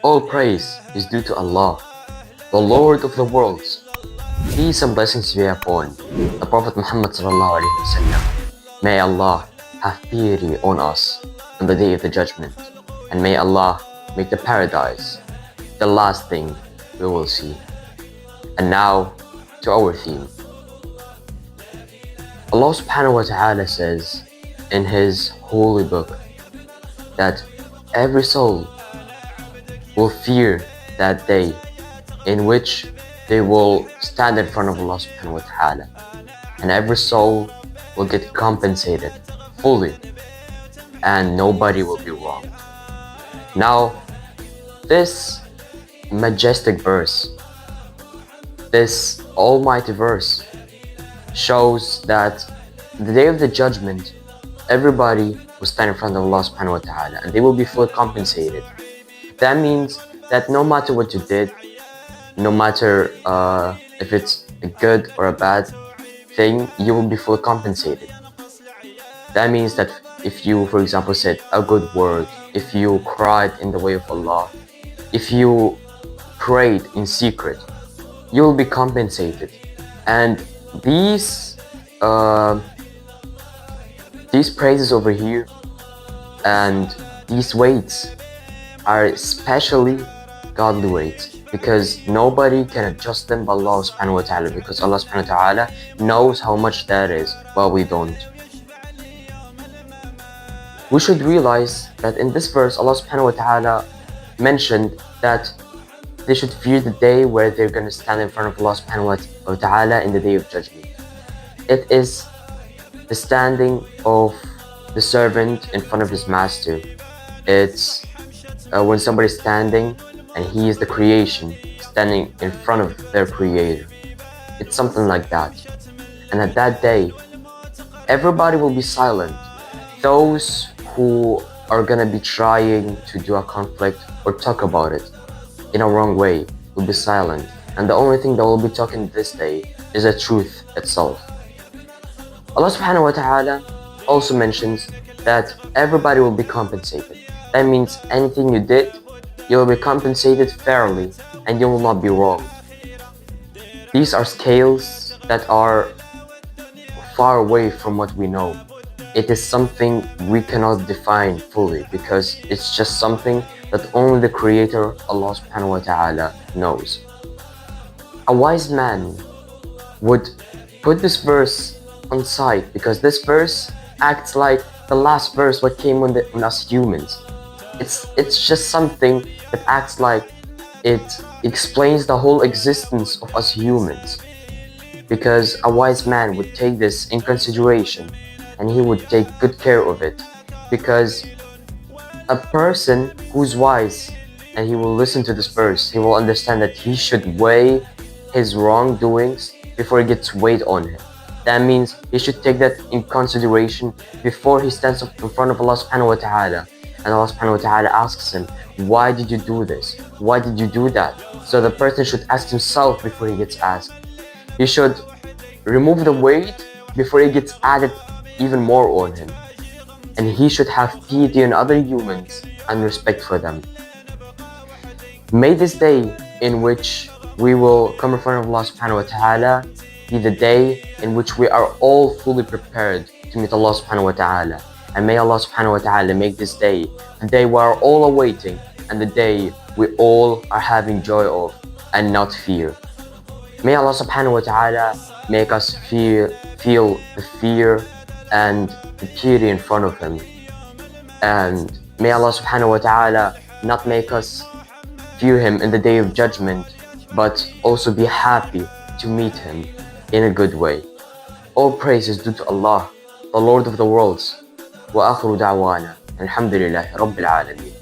All praise is due to Allah, the Lord of the worlds. Peace and blessings be upon the Prophet Muhammad sallallahu alaihi wasallam. May Allah have pity on us on the day of the judgment, and may Allah make the paradise the last thing we will see. And now to our theme. Allah subhanahu wa ta'ala says in His holy book that every soul will fear that day in which they will stand in front of Allah subhanahu wa ta'ala, and every soul will get compensated fully and nobody will be wronged. Now this majestic verse, this almighty verse, shows that the day of the judgment everybody will stand in front of Allah subhanahu wa ta'ala and they will be fully compensated. That means that no matter what you did, no matter if it's a good or a bad thing, you will be fully compensated. That means that if you, for example, said a good word, if you cried in the way of Allah, if you prayed in secret, you will be compensated. And these praises over here and these weights are especially godly weights, because nobody can adjust them but Allah subhanahu wa ta'ala, because Allah subhanahu wa ta'ala knows how much that is while we don't. We should realize that in this verse Allah subhanahu wa ta'ala mentioned that they should fear the day where they're going to stand in front of Allah subhanahu wa ta'ala in the day of judgment. It is the standing of the servant in front of his master. It's when somebody's standing and he is the creation standing in front of their creator. It's something like that. And at that day, everybody will be silent. Those who are gonna be trying to do a conflict or talk about it in a wrong way will be silent. And the only thing that will be talking this day is the truth itself. Allah subhanahu wa ta'ala also mentions that everybody will be compensated. That means anything you did, you will be compensated fairly and you will not be wronged. These are scales that are far away from what we know. It is something we cannot define fully, because it's just something that only the Creator, Allah subhanahu wa ta'ala, knows. A wise man would put this verse on side, because this verse acts like the last verse what came on us humans. It's just something that acts like it explains the whole existence of us humans, because a wise man would take this in consideration and he would take good care of it, because a person who's wise and he will listen to this verse, he will understand that he should weigh his wrongdoings before it gets weighed on him. That means he should take that in consideration before he stands up in front of Allah subhanahu wa ta'ala. And Allah subhanahu wa ta'ala asks him, why did you do this? Why did you do that? So the person should ask himself before he gets asked. He should remove the weight before it gets added even more on him. And he should have piety on other humans and respect for them. May this day in which we will come in front of Allah subhanahu wa ta'ala be the day in which we are all fully prepared to meet Allah subhanahu wa ta'ala. And may Allah subhanahu wa ta'ala make this day the day we are all awaiting, and the day we all are having joy of and not fear. May Allah subhanahu wa ta'ala make us feel the fear and the pity in front of Him. And may Allah subhanahu wa ta'ala not make us fear Him in the day of judgment, but also be happy to meet Him in a good way. All praise is due to Allah, the Lord of the worlds. وآخر دعوانا الحمد لله رب العالمين.